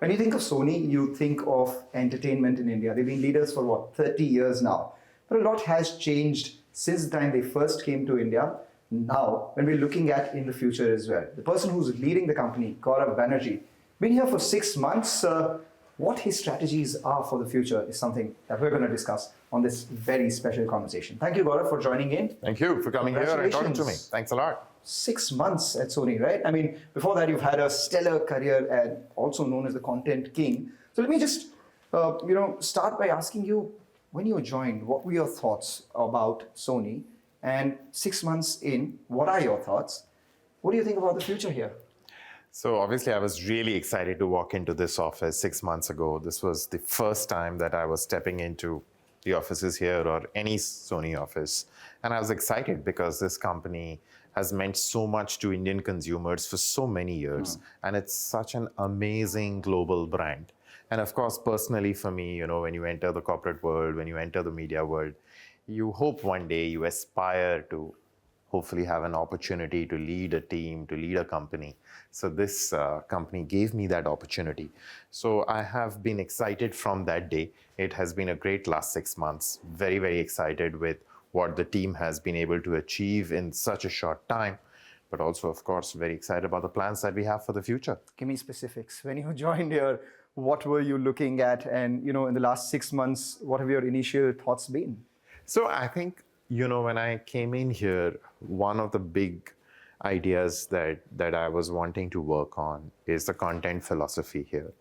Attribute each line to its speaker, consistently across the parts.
Speaker 1: When you think of Sony, you think of entertainment in India. They've been leaders for what, 30 years now. But a lot has changed since the time they first came to India. Now, when we're looking at in the future as well, the person who's leading the company, Gaurav Banerjee, been here for 6 months. What his strategies are for the future is something that we're going to discuss on this very special conversation. Thank you, Gaurav, for joining in.
Speaker 2: Thank you for coming here and talking to me. Thanks a lot.
Speaker 1: 6 months at Sony, right? I mean, before that, you've had a stellar career and also known as the content king. So let me just, start by asking you, when you joined, what were your thoughts about Sony? And 6 months in, what are your thoughts? What do you think about the future here?
Speaker 2: So obviously, I was really excited to walk into this office 6 months ago. This was the first time that I was stepping into the offices here or any Sony office. And I was excited because this company has meant so much to Indian consumers for so many years. And it's such an amazing global brand. And of course, personally for me, when you enter the corporate world, when you enter the media world, you hope one day you aspire to hopefully have an opportunity to lead a team, to lead a company. So this company gave me that opportunity. So I have been excited from that day. It has been a great last 6 months. Very, very excited with what the team has been able to achieve in such a short time. But also, of course, very excited about the plans that we have for the future.
Speaker 1: Give me specifics. When you joined here, what were you looking at? And, in the last 6 months, what have your initial thoughts been?
Speaker 2: So I think, when I came in here, one of the big ideas that I was wanting to work on is the content philosophy here.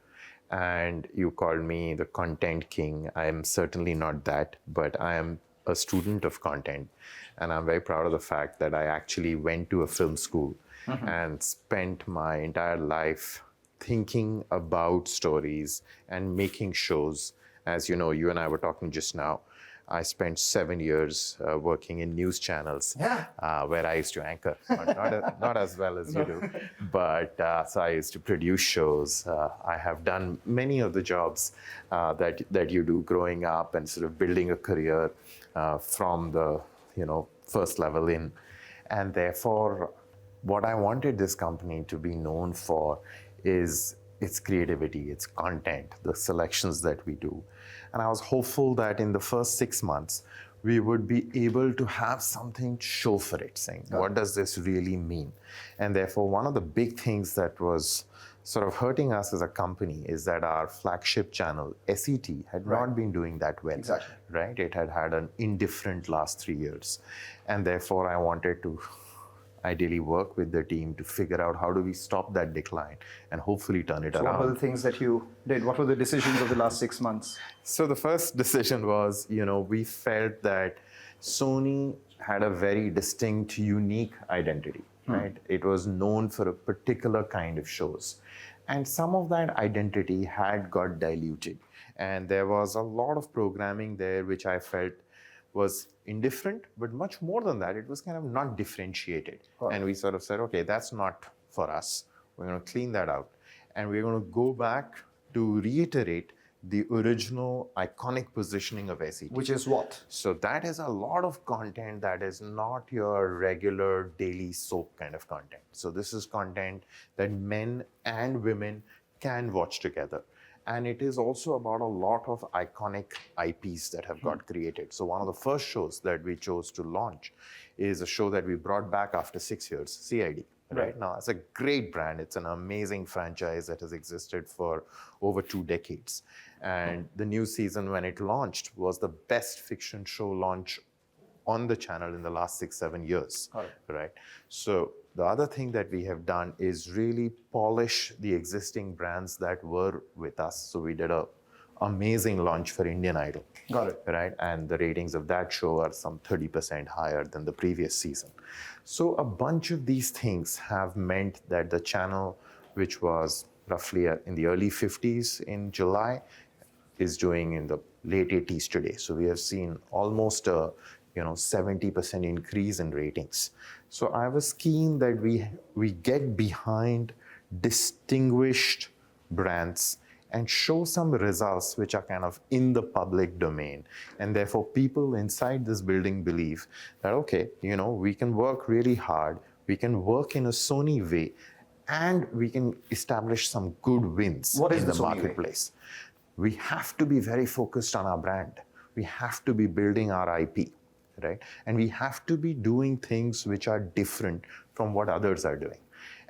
Speaker 2: And you called me the content king. I am certainly not that, but I am a student of content. And I'm very proud of the fact that I actually went to a film school and spent my entire life thinking about stories and making shows. As you know, you and I were talking just now. I spent 7 years working in news channels where I used to anchor, not as well as you do, but so I used to produce shows. I have done many of the jobs that you do growing up and sort of building a career from the first level in. And therefore, what I wanted this company to be known for is its creativity, its content, the selections that we do. And I was hopeful that in the first 6 months, we would be able to have something to show for it, saying, what does this really mean? And therefore, one of the big things that was sort of hurting us as a company is that our flagship channel, SET, had not been doing that well.
Speaker 1: Exactly.
Speaker 2: Right? It had had an indifferent last 3 years. And therefore, I wanted to ideally work with the team to figure out how do we stop that decline and hopefully turn it around.
Speaker 1: What were the things that you did? What were the decisions of the last 6 months?
Speaker 2: So the first decision was, we felt that Sony had a very distinct, unique identity, right? It was known for a particular kind of shows. And some of that identity had got diluted. And there was a lot of programming there which I felt was indifferent, but much more than that, it was kind of not differentiated. And we sort of said, okay, that's not for us. We're going to clean that out. And we're going to go back to reiterate the original iconic positioning of SET.
Speaker 1: Which is what?
Speaker 2: So that is a lot of content that is not your regular daily soap kind of content. So this is content that men and women can watch together. And it is also about a lot of iconic IPs that have got created. So one of the first shows that we chose to launch is a show that we brought back after 6 years, CID. Right now, it's a great brand. It's an amazing franchise that has existed for over 2 decades. And the new season, when it launched, was the best fiction show launch on the channel in the last 6-7 years. Right? So the other thing that we have done is really polish the existing brands that were with us. So we did an amazing launch for Indian Idol.
Speaker 1: Got it.
Speaker 2: Right? And the ratings of that show are some 30% higher than the previous season. So a bunch of these things have meant that the channel, which was roughly in the early 50s in July, is doing in the late 80s today. So we have seen almost a 70% increase in ratings. So I was keen that we get behind distinguished brands and show some results which are kind of in the public domain. And therefore, people inside this building believe that, okay, we can work really hard, we can work in a Sony way, and we can establish some good wins
Speaker 1: What is
Speaker 2: in
Speaker 1: the
Speaker 2: the
Speaker 1: Sony way?
Speaker 2: marketplace. We have to be very focused on our brand. We have to be building our IP, right? And we have to be doing things which are different from what others are doing.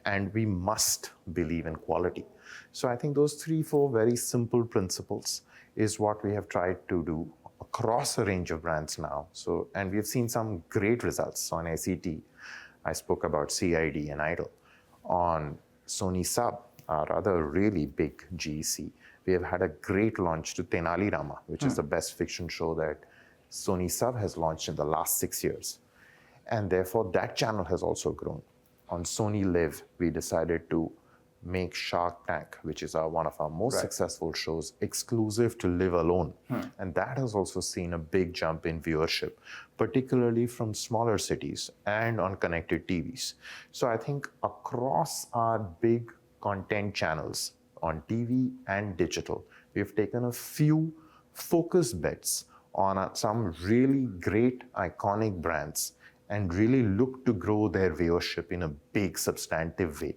Speaker 2: And we must believe in quality. So I think those 3-4 very simple principles is what we have tried to do across a range of brands now. So, and we've seen some great results on ACT. I spoke about CID and Idol. On Sony Sub, our other really big GEC, we have had a great launch to Tenali Rama, which is the best fiction show that Sony Sub has launched in the last 6 years. And therefore, that channel has also grown. On Sony LIV, we decided to make Shark Tank, which is one of our most successful shows, exclusive to LIV alone. And that has also seen a big jump in viewership, particularly from smaller cities and on connected TVs. So I think across our big content channels on TV and digital, we've taken a few focused bets on some really great iconic brands and really look to grow their viewership in a big substantive way,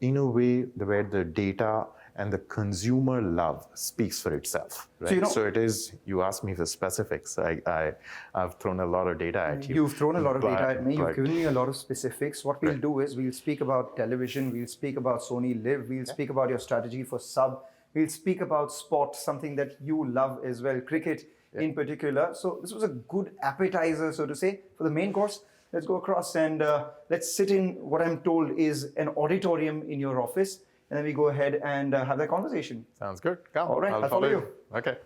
Speaker 2: in a way where the data and the consumer love speaks for itself. Right? So it is, you asked me for specifics. I've thrown a lot of data at you.
Speaker 1: You've thrown a lot of data at me. You've given me a lot of specifics. What we'll do is we'll speak about television, we'll speak about Sony LIV, we'll speak about your strategy for Sub, we'll speak about sport, something that you love as well, cricket in particular. So this was a good appetizer, so to say, for the main course. Let's go across and let's sit in what I'm told is an auditorium in your office, and then we go ahead and have that conversation.
Speaker 2: Sounds good. Come.
Speaker 1: All right, I'll follow you.
Speaker 2: Okay.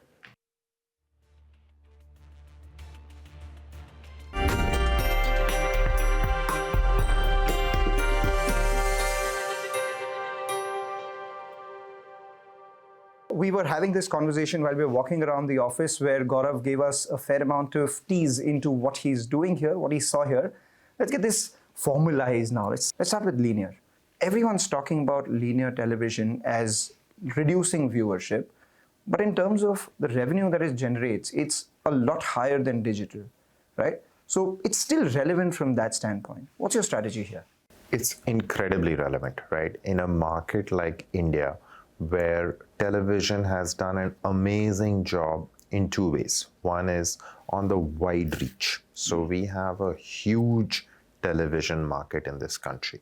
Speaker 1: We were having this conversation while we were walking around the office, where Gaurav gave us a fair amount of tease into what he's doing here, what he saw here. Let's get this formalized now. Let's start with linear. Everyone's talking about linear television as reducing viewership, but in terms of the revenue that it generates, it's a lot higher than digital, right? So it's still relevant from that standpoint. What's your strategy here?
Speaker 2: It's incredibly relevant, right? In a market like India, where television has done an amazing job in two ways. One is on the wide reach. So we have a huge television market in this country,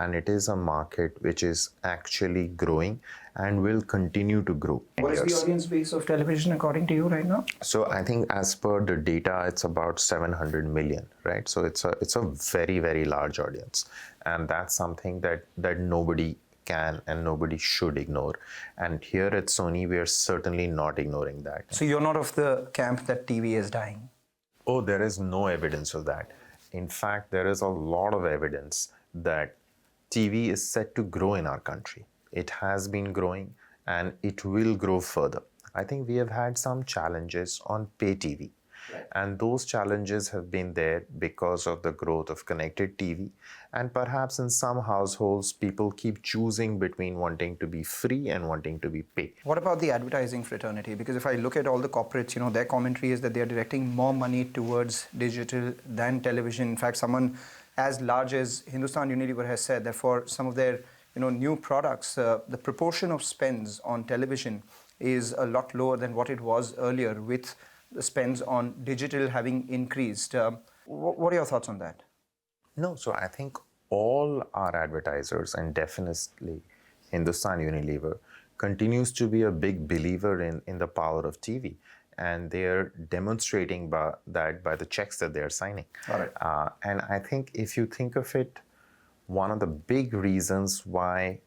Speaker 2: and it is a market which is actually growing and will continue to grow.
Speaker 1: What is the audience base of television according to you right now?
Speaker 2: So I think as per the data, it's about 700 million, right? So it's a very, very large audience, and that's something that nobody can and nobody should ignore. And here at Sony, we are certainly not ignoring that.
Speaker 1: So you're not of the camp that TV is dying?
Speaker 2: Oh, there is no evidence of that. In fact, there is a lot of evidence that TV is set to grow in our country. It has been growing and it will grow further. I think we have had some challenges on pay TV. Right. And those challenges have been there because of the growth of connected TV. And perhaps in some households, people keep choosing between wanting to be free and wanting to be paid.
Speaker 1: What about the advertising fraternity? Because if I look at all the corporates, their commentary is that they are directing more money towards digital than television. In fact, someone as large as Hindustan Unilever has said that for some of their new products, the proportion of spends on television is a lot lower than what it was earlier, with the spends on digital having increased. What are your thoughts on that?
Speaker 2: No, so I think all our advertisers, and definitely Hindustan Unilever, continues to be a big believer in the power of TV. And they're demonstrating that by the checks that they're signing.
Speaker 1: All right.
Speaker 2: And I think if you think of it, one of the big reasons why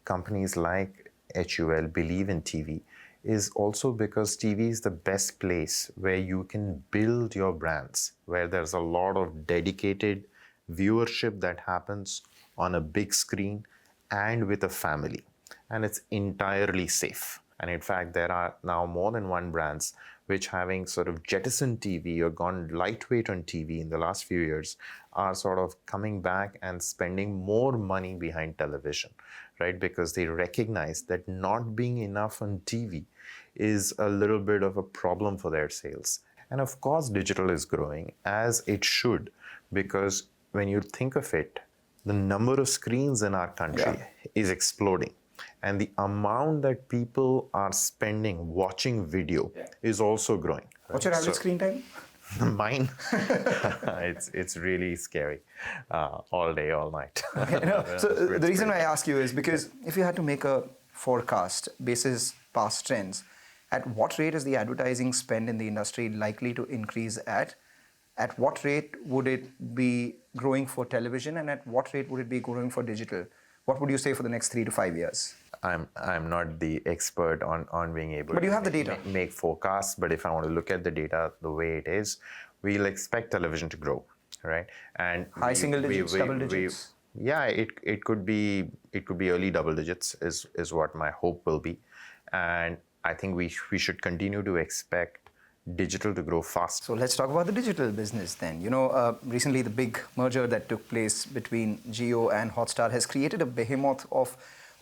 Speaker 2: companies like HUL believe in TV is also because TV is the best place where you can build your brands, where there's a lot of dedicated viewership that happens on a big screen and with a family. And it's entirely safe. And in fact, there are now more than one brands which, having sort of jettisoned TV or gone lightweight on TV in the last few years, are sort of coming back and spending more money behind television, right? Because they recognize that not being enough on TV is a little bit of a problem for their sales. And of course, digital is growing, as it should, because when you think of it, the number of screens in our country is exploding. And the amount that people are spending watching video is also growing.
Speaker 1: What's your average screen time?
Speaker 2: Mine, it's really scary, all day, all night.
Speaker 1: So the reason I ask you is because if you had to make a forecast basis past trends, at what rate is the advertising spend in the industry likely to increase at? At what rate would it be growing for television, and at what rate would it be growing for digital? What would you say for the next 3 to 5 years?
Speaker 2: I'm not the expert on being able
Speaker 1: But you
Speaker 2: to
Speaker 1: have the data.
Speaker 2: make forecasts, but if I want to look at the data the way it is, we'll expect television to grow, right? And
Speaker 1: High single digits, double digits?
Speaker 2: Yeah, it could be early double digits is what my hope will be. And I think we should continue to expect digital to grow fast.
Speaker 1: So let's talk about the digital business then. Recently the big merger that took place between Jio and Hotstar has created a behemoth of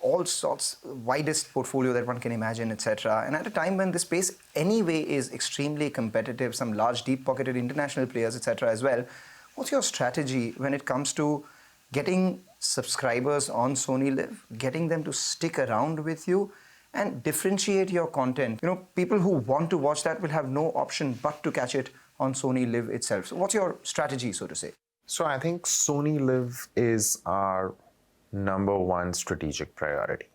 Speaker 1: all sorts, widest portfolio that one can imagine, etc. And at a time when the space anyway is extremely competitive, some large, deep-pocketed international players, etc. as well, what's your strategy when it comes to getting subscribers on Sony LIV, getting them to stick around with you, and differentiate your content? People who want to watch that will have no option but to catch it on Sony LIV itself. So what's your strategy, so to say?
Speaker 2: So I think Sony LIV is our number one strategic priority.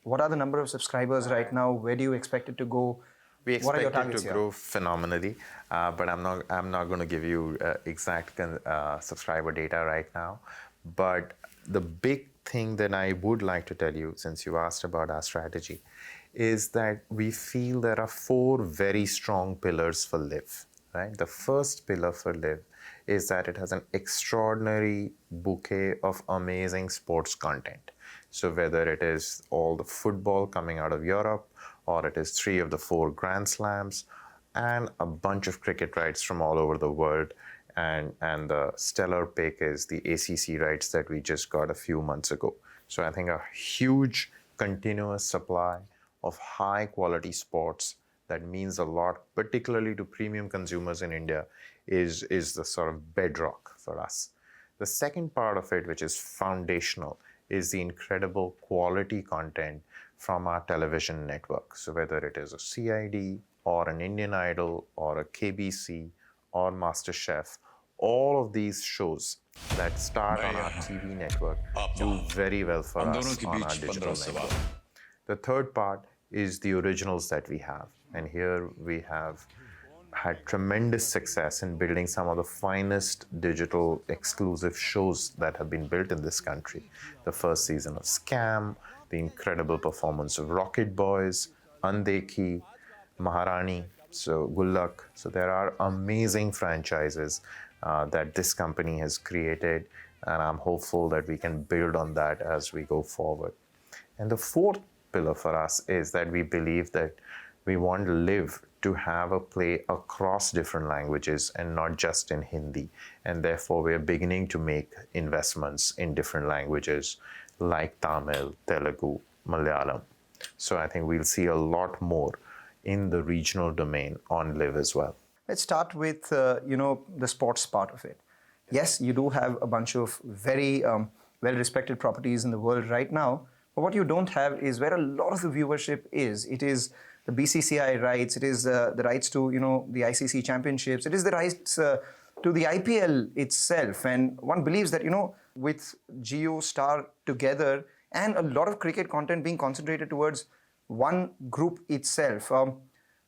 Speaker 1: What are the number of subscribers right now? Where do you expect it to go?
Speaker 2: We
Speaker 1: What are your
Speaker 2: expect it
Speaker 1: targets
Speaker 2: to
Speaker 1: here?
Speaker 2: grow phenomenally, but I'm not going to give you exact subscriber data right now. But the big thing that I would like to tell you, since you asked about our strategy, is that we feel there are 4 very strong pillars for LIV. Right? The first pillar for LIV is that it has an extraordinary bouquet of amazing sports content. So whether it is all the football coming out of Europe, or it is 3 of the 4 Grand Slams, and a bunch of cricket rights from all over the world. And the stellar pick is the ACC rights that we just got a few months ago. So I think a huge continuous supply of high quality sports that means a lot, particularly to premium consumers in India, is the sort of bedrock for us. The second part of it, which is foundational, is the incredible quality content from our television network. So whether it is a CID or an Indian Idol or a KBC or MasterChef, all of these shows that start on our TV network do very well for us on our digital network. The third part is the originals that we have. And here we have had tremendous success in building some of the finest digital exclusive shows that have been built in this country. The first season of Scam, the incredible performance of Rocket Boys, Andekhi, Maharani, so Gullak. So there are amazing franchises that this company has created, and I'm hopeful that we can build on that as we go forward. And the fourth pillar for us is that we believe that we want LIV to have a play across different languages and not just in Hindi. And therefore, we're beginning to make investments in different languages like Tamil, Telugu, Malayalam. So I think we'll see a lot more in the regional domain on LIV as well.
Speaker 1: Let's start with, the sports part of it. Yes, you do have a bunch of very well-respected properties in the world right now, but what you don't have is where a lot of the viewership is. It is the BCCI rights, it is the rights to, the ICC championships, it is the rights to the IPL itself. And one believes that, with Jio Star together and a lot of cricket content being concentrated towards one group itself,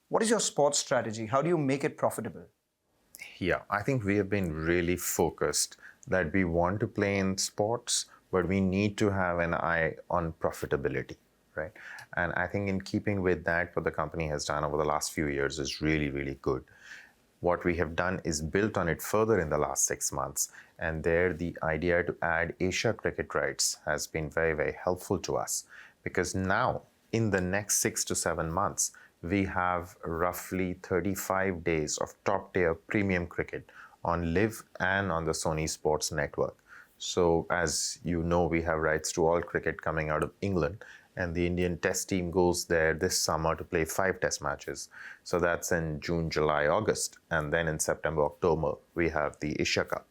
Speaker 1: what is your sports strategy? How do you make it profitable?
Speaker 2: Yeah, I think we have been really focused that we want to play in sports, but we need to have an eye on profitability, right? And I think in keeping with that, what the company has done over the last few years is really, really good. What we have done is built on it further in the last 6 months. And there, the idea to add Asia cricket rights has been very, very helpful to us, because now in the next 6 to 7 months, we have roughly 35 days of top-tier premium cricket on LIV and on the Sony Sports Network. So as you know, we have rights to all cricket coming out of England, and the Indian Test team goes there this summer to play 5 Test matches. So that's in June, July, August, and then in September, October, we have the Asia Cup.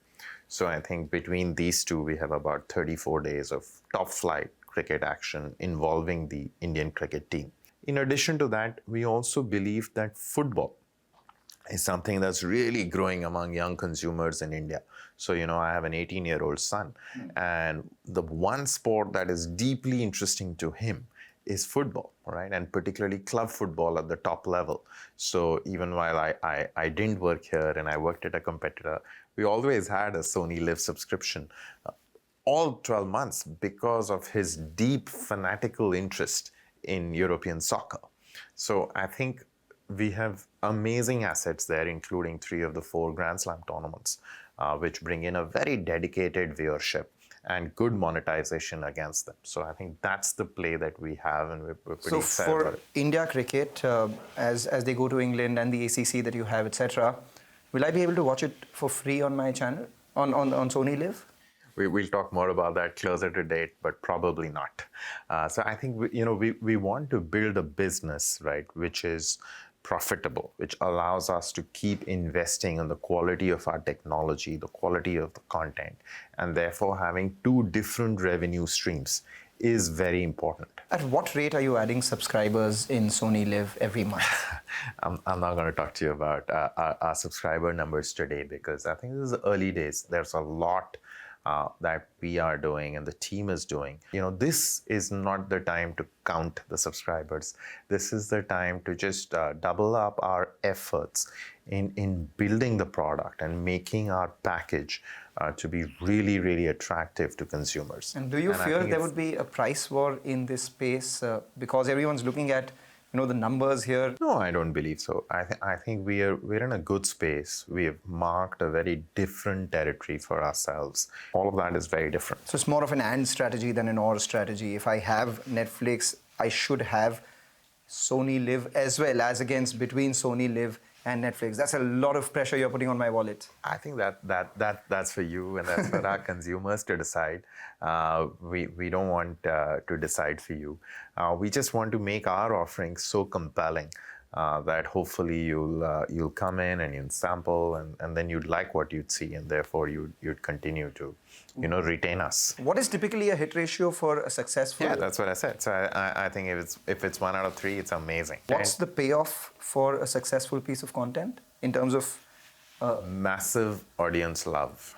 Speaker 2: So I think between these two, we have about 34 days of top flight cricket action involving the Indian cricket team. In addition to that, we also believe that football is something that's really growing among young consumers in India. So, I have an 18-year-old son, and the one sport that is deeply interesting to him is football, right? And particularly club football at the top level. So even while I didn't work here and I worked at a competitor, we always had a Sony LIV subscription all 12 months because of his deep fanatical interest in European soccer. So I think we have amazing assets there, including 3 of the 4 Grand Slam tournaments, which bring in a very dedicated viewership and good monetization against them. So I think that's the play that we have, and we're pretty
Speaker 1: So
Speaker 2: fair
Speaker 1: for
Speaker 2: about it.
Speaker 1: India cricket, as they go to England and the ACC that you have, etc., will I be able to watch it for free on my channel, on Sony LIV?
Speaker 2: We'll talk more about that closer to date, but probably not. So I think we want to build a business, right, which is profitable, which allows us to keep investing in the quality of our technology, the quality of the content, and therefore having 2 different revenue streams is very important.
Speaker 1: At what rate are you adding subscribers in Sony LIV every month?
Speaker 2: I'm not going to talk to you about our subscriber numbers today, because I think this is early days. There's a lot that we are doing and the team is doing. This is not the time to count the subscribers. This is the time to just double up our efforts in building the product and making our package to be really, really attractive to consumers.
Speaker 1: And do you fear there would be a price war in this space because everyone's looking at the numbers here?
Speaker 2: No, I don't believe so. I think we're in a good space. We have marked a very different territory for ourselves. All of that is very different.
Speaker 1: So it's more of an and strategy than an or strategy. If I have Netflix, I should have Sony LIV as well, as against between Sony LIV and Netflix. That's a lot of pressure you're putting on my wallet.
Speaker 2: I think that's for you, and that's for our consumers to decide. We don't want to decide for you. We just want to make our offerings so compelling that hopefully you'll come in and you'll sample, and then you'd like what you'd see, and therefore you'd continue to retain us.
Speaker 1: What is typically a hit ratio for a successful?
Speaker 2: Yeah, that's what I said. So I think if it's 1 out of 3, it's amazing.
Speaker 1: What's the payoff for a successful piece of content in terms of
Speaker 2: massive audience love?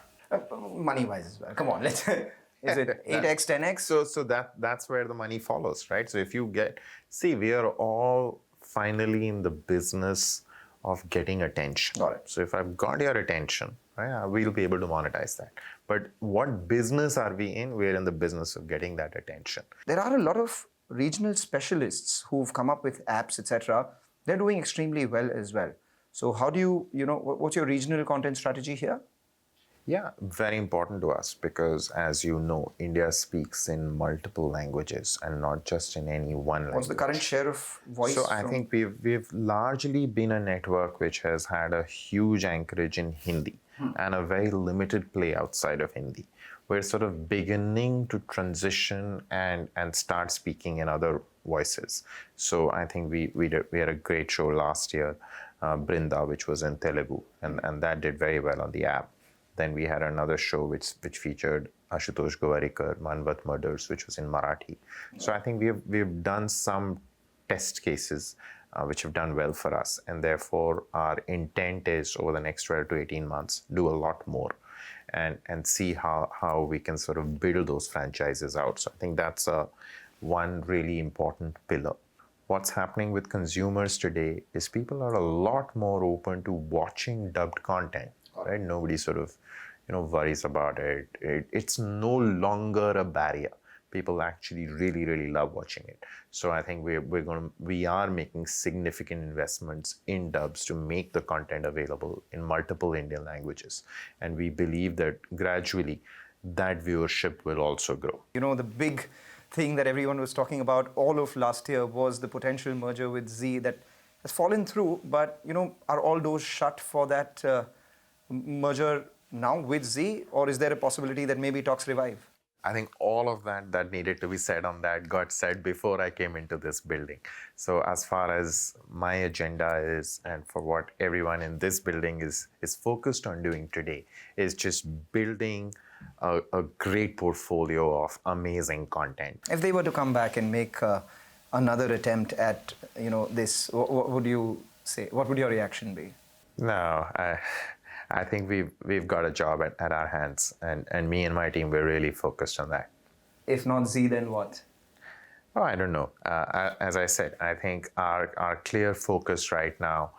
Speaker 1: Money-wise as well? Come on, let's. Is it 8x, 10x?
Speaker 2: So that's where the money follows, right? So if you we are all finally in the business of getting attention.
Speaker 1: Got it.
Speaker 2: So if I've got your attention, right, we'll be able to monetize that. But what business are we in? We're in the business of getting that attention.
Speaker 1: There are a lot of regional specialists who've come up with apps, etc. They're doing extremely well as well. So how do you, what's your regional content strategy here?
Speaker 2: Yeah, very important to us because, as you know, India speaks in multiple languages and not just in any one language.
Speaker 1: What's the current share of voice?
Speaker 2: So I think we've largely been a network which has had a huge anchorage in Hindi and a very limited play outside of Hindi. We're sort of beginning to transition and start speaking in other voices. So I think we had a great show last year, Brinda, which was in Telugu, and that did very well on the app. Then we had another show which featured Ashutosh Govarikar, Manvat Murders, which was in Marathi. So I think we've done some test cases which have done well for us, and therefore our intent is over the next 12 to 18 months do a lot more and see how we can sort of build those franchises out. So I think that's one really important pillar. What's happening with consumers today is people are a lot more open to watching dubbed content. Right? Nobody sort of, worries about it. It's no longer a barrier. People actually really, really love watching it. So I think we are making significant investments in dubs to make the content available in multiple Indian languages. And we believe that gradually that viewership will also grow.
Speaker 1: The big thing that everyone was talking about all of last year was the potential merger with Zee that has fallen through. But, are all doors shut for that merger now with Zee, or is there a possibility that maybe talks revive?
Speaker 2: I think all of that needed to be said on that got said before I came into this building. So as far as my agenda is, and for what everyone in this building is focused on doing today, is just building a great portfolio of amazing content.
Speaker 1: If they were to come back and make another attempt at this, what would you say? What would your reaction be?
Speaker 2: No, I think we've got a job at our hands, and me and my team, we're really focused on that.
Speaker 1: If not Z, then what?
Speaker 2: Oh, I don't know. As I said, I think our clear focus right now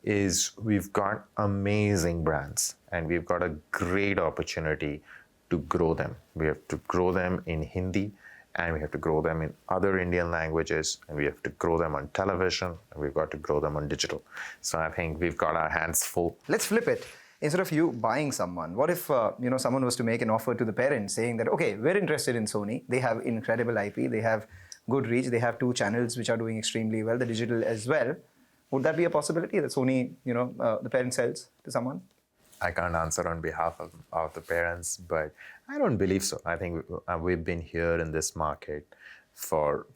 Speaker 2: is we've got amazing brands, and we've got a great opportunity to grow them. We have to grow them in Hindi, and we have to grow them in other Indian languages, and we have to grow them on television, and we've got to grow them on digital. So I think we've got our hands full.
Speaker 1: Let's flip it. Instead of you buying someone, what if someone was to make an offer to the parents saying that, okay, we're interested in Sony. They have incredible IP. They have good reach. They have 2 channels which are doing extremely well, the digital as well. Would that be a possibility that Sony, the parent sells to someone?
Speaker 2: I can't answer on behalf of the parents, but I don't believe so. I think we've been here in this market for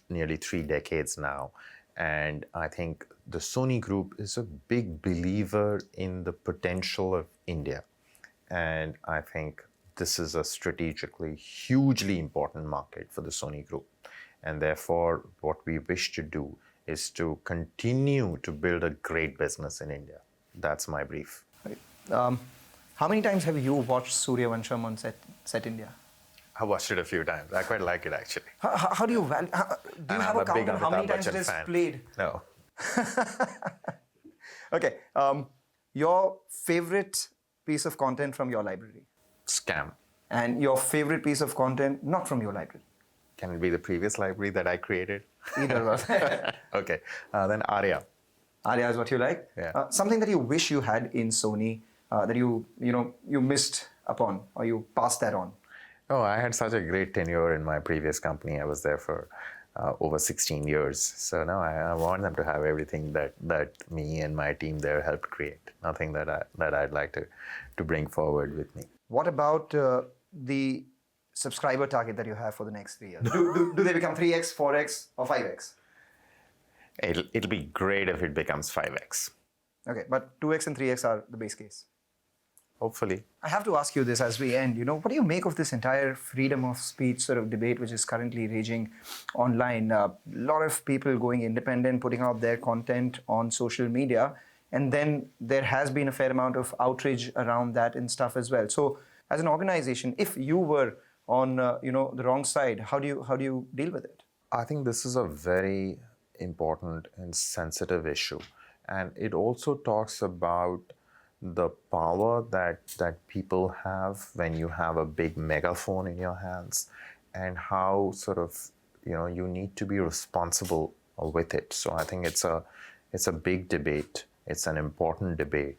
Speaker 2: nearly 3 decades now. And I think the Sony Group is a big believer in the potential of India. And I think this is a strategically hugely important market for the Sony Group. And therefore, what we wish to do is to continue to build a great business in India. That's my brief.
Speaker 1: Right. How many times have you watched Suryavansham on Set India?
Speaker 2: I watched it a few times. I quite like it, actually.
Speaker 1: How do you value? Do you have a count on how many times it is played?
Speaker 2: No.
Speaker 1: Okay. Your favorite piece of content from your library?
Speaker 2: Scam.
Speaker 1: And your favorite piece of content not from your library?
Speaker 2: Can it be the previous library that I created?
Speaker 1: Either was.
Speaker 2: Okay. Then Arya.
Speaker 1: Arya is what you like?
Speaker 2: Yeah.
Speaker 1: Something that you wish you had in Sony that you missed upon, or you passed that on?
Speaker 2: Oh, I had such a great tenure in my previous company. I was there for over 16 years. So no, I want them to have everything that me and my team there helped create. Nothing that I'd like to bring forward with me.
Speaker 1: What about the subscriber target that you have for the next 3 years? Do they become 3x, 4x, or 5x?
Speaker 2: It'll be great if it becomes 5x.
Speaker 1: Okay, but 2x and 3x are the base case.
Speaker 2: Hopefully.
Speaker 1: I have to ask you this as we end. What do you make of this entire freedom of speech sort of debate which is currently raging online? A lot of people going independent, putting out their content on social media, and then there has been a fair amount of outrage around that and stuff as well. So, as an organization, if you were on the wrong side, how do you deal with it?
Speaker 2: I think this is a very important and sensitive issue, and it also talks about the power that people have when you have a big megaphone in your hands, and how sort of you need to be responsible with it. So I think it's a big debate. It's an important debate,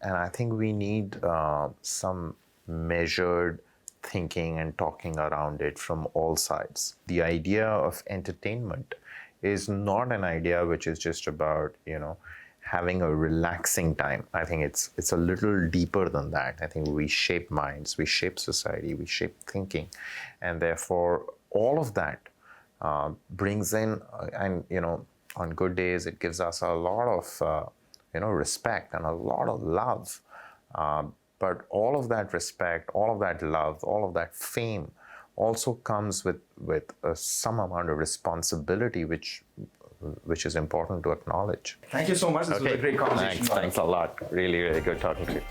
Speaker 2: and I think we need some measured thinking and talking around it from all sides. The idea of entertainment is not an idea which is just about having a relaxing time. I think it's a little deeper than that. I think we shape minds, we shape society, we shape thinking, and therefore all of that brings in, and on good days it gives us a lot of respect and a lot of love. But all of that respect, all of that love, all of that fame also comes with some amount of responsibility, which is important to acknowledge.
Speaker 1: Thank you so much. This was a great conversation.
Speaker 2: Thanks a lot. Really, really good talking to you.